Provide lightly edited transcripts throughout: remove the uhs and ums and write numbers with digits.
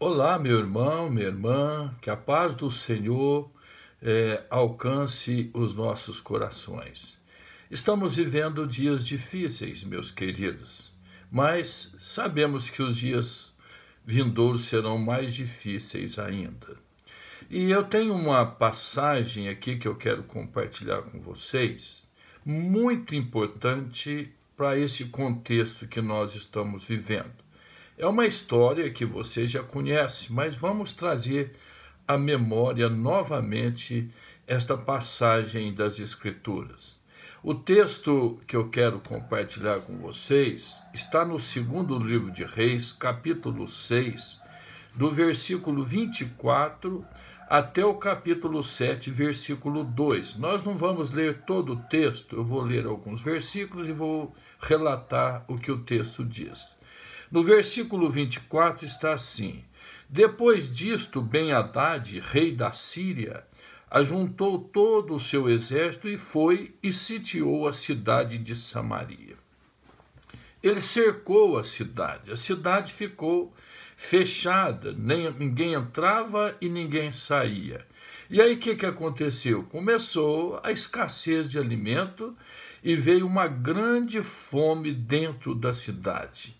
Olá, meu irmão, minha irmã, que a paz do Senhor alcance os nossos corações. Estamos vivendo dias difíceis, meus queridos, mas sabemos que os dias vindouros serão mais difíceis ainda. E eu tenho uma passagem aqui que eu quero compartilhar com vocês, muito importante para esse contexto que nós estamos vivendo. É uma história que você já conhece, mas vamos trazer à memória novamente esta passagem das Escrituras. O texto que eu quero compartilhar com vocês está no segundo livro de Reis, capítulo 6, do versículo 24 até o capítulo 7, versículo 2. Nós não vamos ler todo o texto, eu vou ler alguns versículos e vou relatar o que o texto diz. No versículo 24 está assim: Depois disto, Ben-Hadad, rei da Síria, ajuntou todo o seu exército e foi e sitiou a cidade de Samaria. Ele cercou a cidade ficou fechada, ninguém entrava e ninguém saía. E aí o que aconteceu? Começou a escassez de alimento e veio uma grande fome dentro da cidade.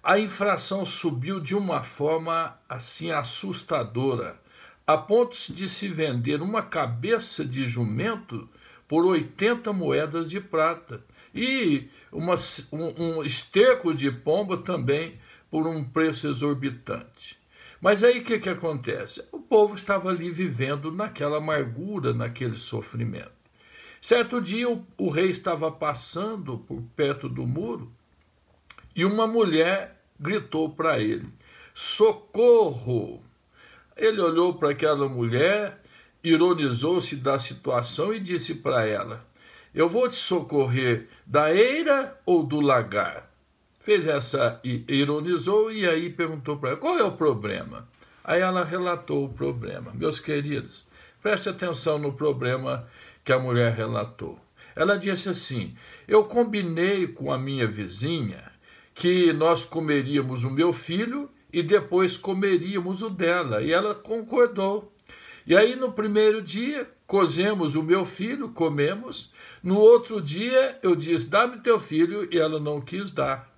A inflação subiu de uma forma assim assustadora, a ponto de se vender uma cabeça de jumento por 80 moedas de prata e um esterco de pomba também por um preço exorbitante. Mas aí o que acontece? O povo estava ali vivendo naquela amargura, naquele sofrimento. Certo dia o rei estava passando por perto do muro e uma mulher gritou para ele: socorro! Ele olhou para aquela mulher, ironizou-se da situação e disse para ela: eu vou te socorrer da eira ou do lagar? Fez essa, ironizou e aí perguntou para ela: qual é o problema? Aí ela relatou o problema. Meus queridos, preste atenção no problema que a mulher relatou. Ela disse assim: eu combinei com a minha vizinha que nós comeríamos o meu filho e depois comeríamos o dela. E ela concordou. E aí no primeiro dia, cozemos o meu filho, comemos. No outro dia, eu disse: dá-me teu filho, e ela não quis dar.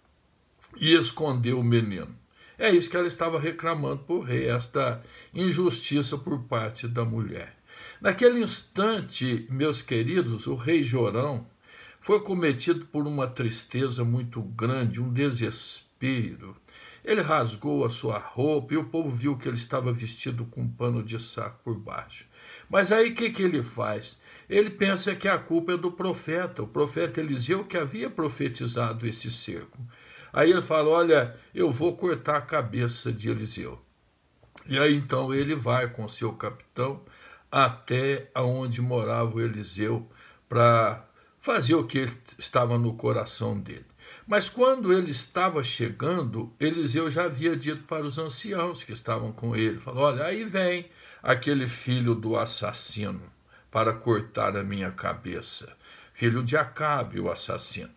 E escondeu o menino. É isso que ela estava reclamando para o rei, esta injustiça por parte da mulher. Naquele instante, meus queridos, o rei Jorão foi cometido por uma tristeza muito grande, um desespero. Ele rasgou a sua roupa e o povo viu que ele estava vestido com um pano de saco por baixo. Mas aí o que ele faz? Ele pensa que a culpa é do profeta, o profeta Eliseu, que havia profetizado esse cerco. Aí ele fala: olha, eu vou cortar a cabeça de Eliseu. E aí então ele vai com seu capitão até onde morava o Eliseu para fazer o que estava no coração dele. Mas quando ele estava chegando, Eliseu já havia dito para os anciãos que estavam com ele, falou: olha, aí vem aquele filho do assassino para cortar a minha cabeça, filho de Acabe, o assassino.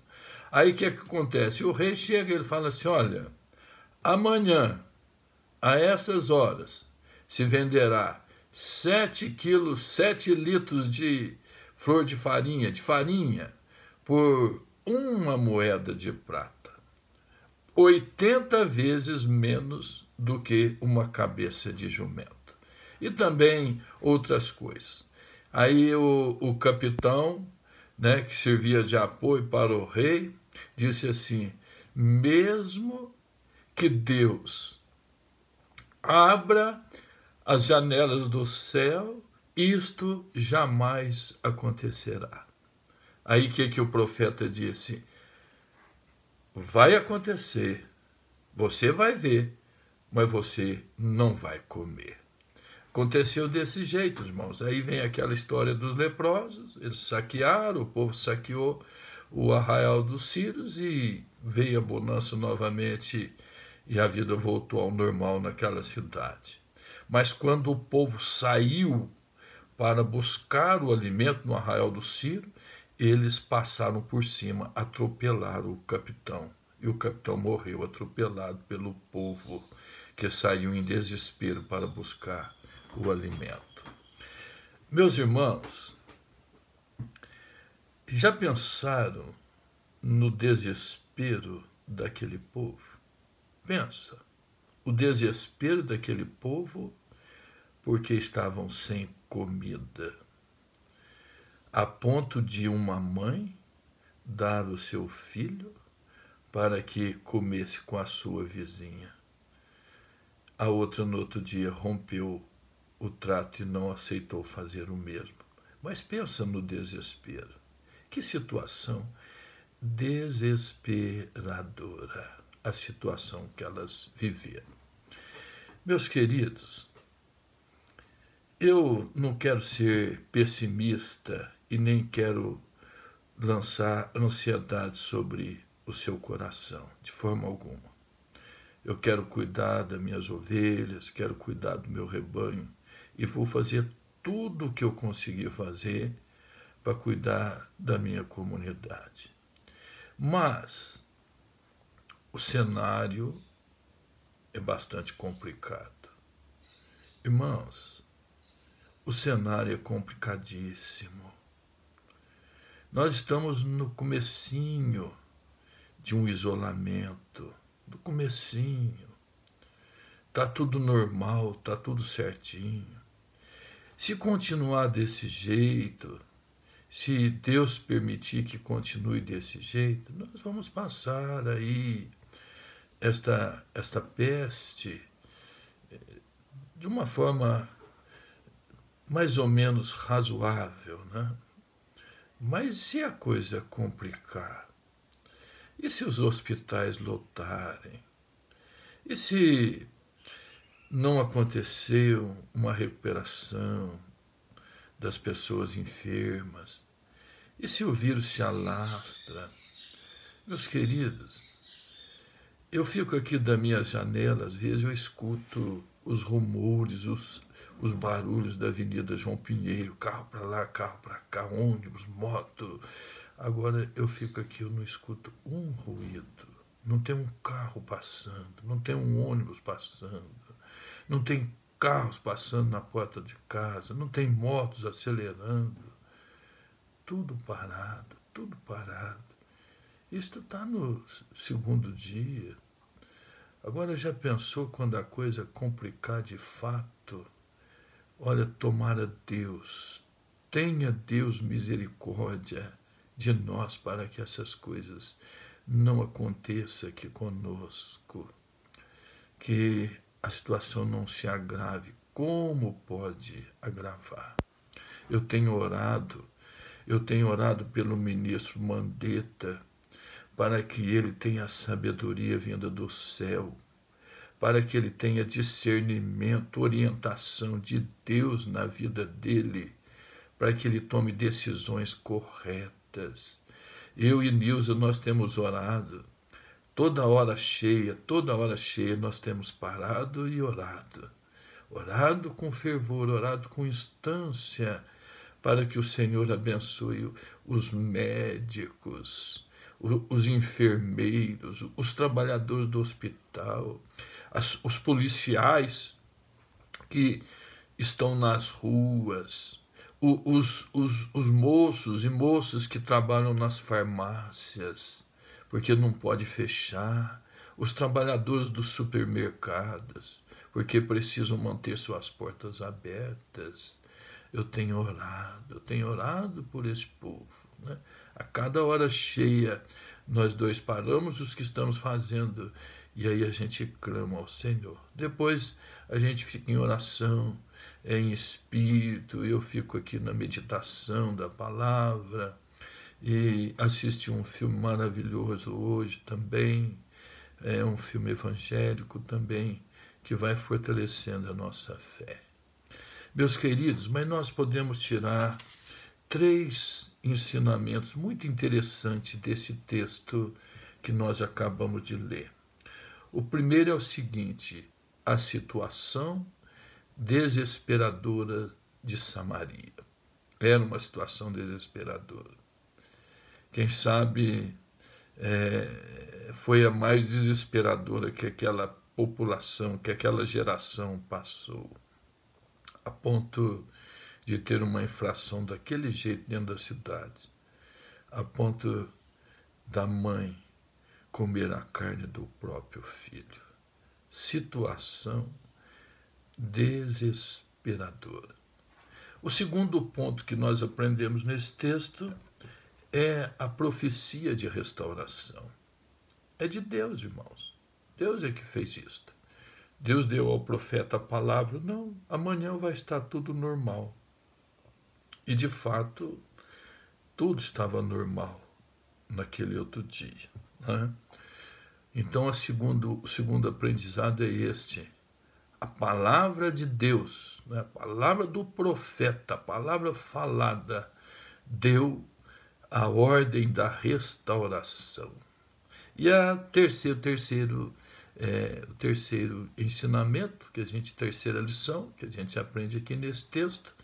Aí o que acontece? O rei chega e ele fala assim: olha, amanhã, a essas horas, se venderá 7 litros de flor de farinha, por uma moeda de prata. 80 vezes menos do que uma cabeça de jumento. E também outras coisas. Aí o capitão, né, que servia de apoio para o rei, disse assim: mesmo que Deus abra as janelas do céu, isto jamais acontecerá. Aí o que o profeta disse? Vai acontecer, você vai ver, mas você não vai comer. Aconteceu desse jeito, irmãos. Aí vem aquela história dos leprosos, eles saquearam, o povo saqueou o arraial dos sírios e veio a bonança novamente e a vida voltou ao normal naquela cidade. Mas quando o povo saiu para buscar o alimento no arraial do Ciro, eles passaram por cima, atropelaram o capitão e o capitão morreu atropelado pelo povo que saiu em desespero para buscar o alimento. Meus irmãos, já pensaram no desespero daquele povo? Pensa, o desespero daquele povo porque estavam sem comida, a ponto de uma mãe dar o seu filho para que comesse com a sua vizinha. A outra, no outro dia, rompeu o trato e não aceitou fazer o mesmo. Mas pensa no desespero. Que situação desesperadora a situação que elas viveram. Meus queridos, eu não quero ser pessimista e nem quero lançar ansiedade sobre o seu coração, de forma alguma. Eu quero cuidar das minhas ovelhas, quero cuidar do meu rebanho e vou fazer tudo o que eu conseguir fazer para cuidar da minha comunidade. Mas o cenário é bastante complicado. Irmãos, o cenário é complicadíssimo. Nós estamos no comecinho de um isolamento, no comecinho. Está tudo normal, está tudo certinho. Se continuar desse jeito, se Deus permitir que continue desse jeito, nós vamos passar aí esta peste de uma forma mais ou menos razoável, né? Mas se a coisa complicar? E se os hospitais lotarem? E se não aconteceu uma recuperação das pessoas enfermas? E se o vírus se alastra? Meus queridos, eu fico aqui da minha janela, às vezes eu escuto os rumores, os barulhos da Avenida João Pinheiro, carro para lá, carro para cá, ônibus, moto. Agora eu fico aqui, eu não escuto um ruído, não tem um carro passando, não tem um ônibus passando, não tem carros passando na porta de casa, não tem motos acelerando. Tudo parado, tudo parado. Isto está no segundo dia. Agora já pensou quando a coisa complicar de fato? Olha, tomara Deus, tenha Deus misericórdia de nós para que essas coisas não aconteçam aqui conosco, que a situação não se agrave. Como pode agravar? Eu tenho orado pelo ministro Mandetta, para que ele tenha sabedoria vinda do céu, para que ele tenha discernimento, orientação de Deus na vida dele, para que ele tome decisões corretas. Eu e Nilza, nós temos orado, toda hora cheia, nós temos parado e orado com fervor, orado com instância, para que o Senhor abençoe os médicos, os enfermeiros, os trabalhadores do hospital, os policiais que estão nas ruas, os moços e moças que trabalham nas farmácias, porque não pode fechar, os trabalhadores dos supermercados, porque precisam manter suas portas abertas. Eu tenho orado por esse povo, né? A cada hora cheia, nós dois paramos os que estamos fazendo e aí a gente clama ao Senhor. Depois a gente fica em oração, em espírito, eu fico aqui na meditação da palavra e assisti um filme maravilhoso hoje também, é um filme evangélico também, que vai fortalecendo a nossa fé. Meus queridos, mas nós podemos tirar 3 ensinamentos muito interessantes desse texto que nós acabamos de ler. O primeiro é o seguinte: a situação desesperadora de Samaria. Era uma situação desesperadora. Quem sabe foi a mais desesperadora que aquela população, que aquela geração passou, a ponto de ter uma infração daquele jeito dentro da cidade, a ponto da mãe comer a carne do próprio filho. Situação desesperadora. O segundo ponto que nós aprendemos nesse texto é a profecia de restauração. É de Deus, irmãos. Deus é que fez isto. Deus deu ao profeta a palavra, não, amanhã vai estar tudo normal. E, de fato, tudo estava normal naquele outro dia. Né? Então, o segundo aprendizado é este. A palavra de Deus, né? A palavra do profeta, a palavra falada, deu a ordem da restauração. E o terceiro ensinamento, terceira lição que a gente aprende aqui nesse texto,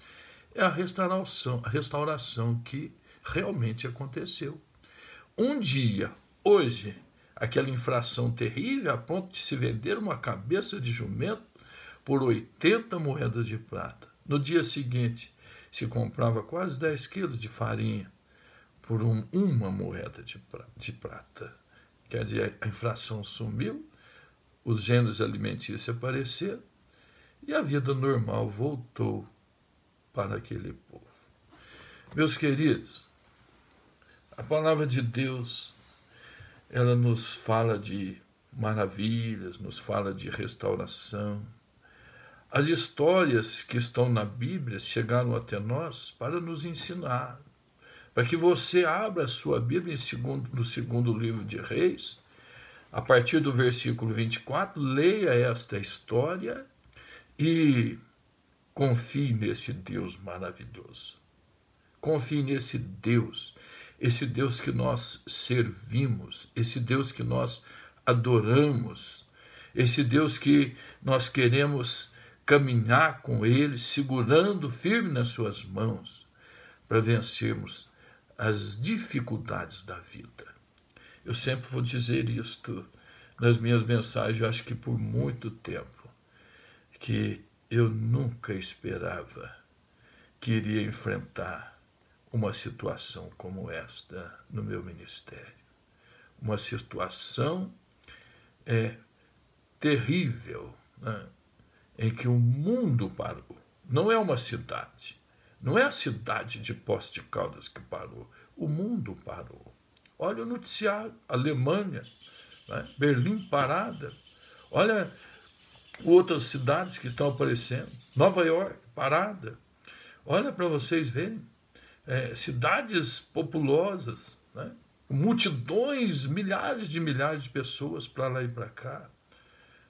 é a restauração que realmente aconteceu. Um dia, hoje, aquela infração terrível a ponto de se vender uma cabeça de jumento por 80 moedas de prata. No dia seguinte, se comprava quase 10 quilos de farinha por uma moeda de prata. Quer dizer, a inflação sumiu, os gêneros alimentícios apareceram e a vida normal voltou para aquele povo. Meus queridos, a palavra de Deus, ela nos fala de maravilhas, nos fala de restauração. As histórias que estão na Bíblia chegaram até nós para nos ensinar, para que você abra a sua Bíblia no segundo livro de Reis, a partir do versículo 24, leia esta história e confie nesse Deus maravilhoso. Confie nesse Deus, esse Deus que nós servimos, esse Deus que nós adoramos, esse Deus que nós queremos caminhar com Ele, segurando firme nas suas mãos, para vencermos as dificuldades da vida. Eu sempre vou dizer isto nas minhas mensagens, eu acho que por muito tempo, que eu nunca esperava que iria enfrentar uma situação como esta no meu ministério. Uma situação terrível, né, em que o mundo parou. Não é uma cidade, não é a cidade de Poços de Caldas que parou, o mundo parou. Olha o noticiário, Alemanha, né, Berlim parada, olha outras cidades que estão aparecendo, Nova York parada, olha para vocês verem, cidades populosas, né, multidões, milhares de pessoas para lá e para cá,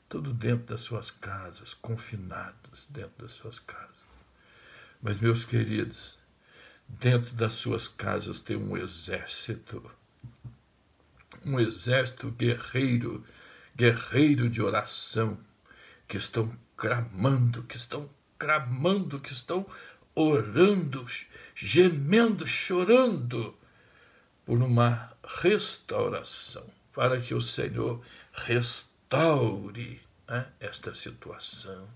tudo dentro das suas casas, confinados dentro das suas casas. Mas, meus queridos, dentro das suas casas tem um exército guerreiro de oração, que estão clamando, que estão orando, gemendo, chorando por uma restauração, para que o Senhor restaure, né, esta situação,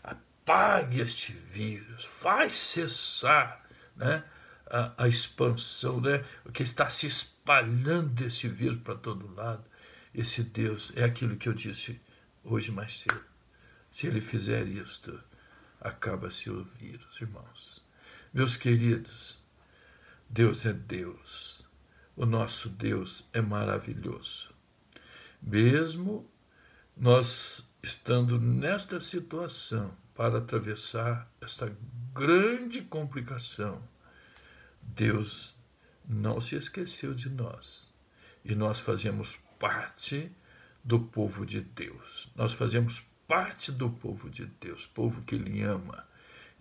apague este vírus, faz cessar, né, a expansão, né, que está se espalhando esse vírus para todo lado. Esse Deus é aquilo que eu disse hoje mais cedo. Se ele fizer isto, acaba-se o vírus, irmãos. Meus queridos, Deus é Deus. O nosso Deus é maravilhoso. Mesmo nós estando nesta situação para atravessar essa grande complicação, Deus não se esqueceu de nós. E nós fazemos parte do povo de Deus. Nós fazemos parte do povo de Deus, povo que Ele ama.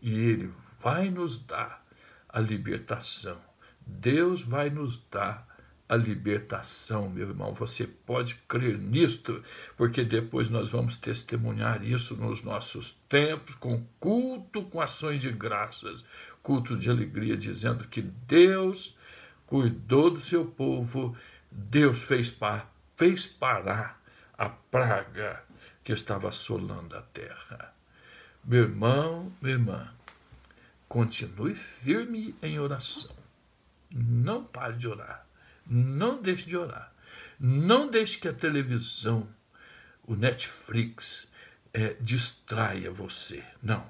E Ele vai nos dar a libertação. Deus vai nos dar a libertação, meu irmão. Você pode crer nisto, porque depois nós vamos testemunhar isso nos nossos tempos, com culto, com ações de graças, culto de alegria, dizendo que Deus cuidou do seu povo, Deus fez parar a praga que estava assolando a terra. Meu irmão, minha irmã, continue firme em oração. Não pare de orar. Não deixe de orar. Não deixe que a televisão, o Netflix, distraia você. Não.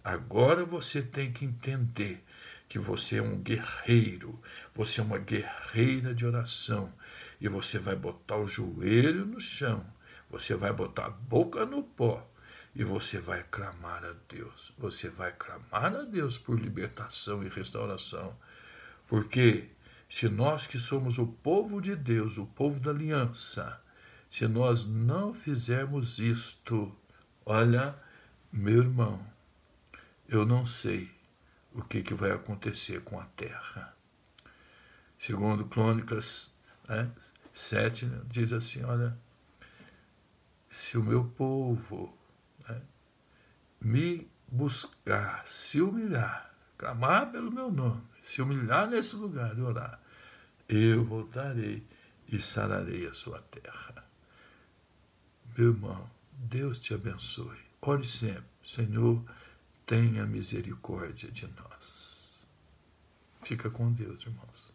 Agora você tem que entender que você é um guerreiro, você é uma guerreira de oração, e você vai botar o joelho no chão, você vai botar a boca no pó, e você vai clamar a Deus. Você vai clamar a Deus por libertação e restauração. Porque se nós que somos o povo de Deus, o povo da aliança, se nós não fizermos isto, olha, meu irmão, eu não sei o que vai acontecer com a terra. Segundo Crônicas 7, diz assim, olha, se o meu povo me buscar, se humilhar, clamar pelo meu nome, se humilhar nesse lugar e orar, eu voltarei e sararei a sua terra. Meu irmão, Deus te abençoe. Ore sempre, Senhor, tenha misericórdia de nós. Fica com Deus, irmãos.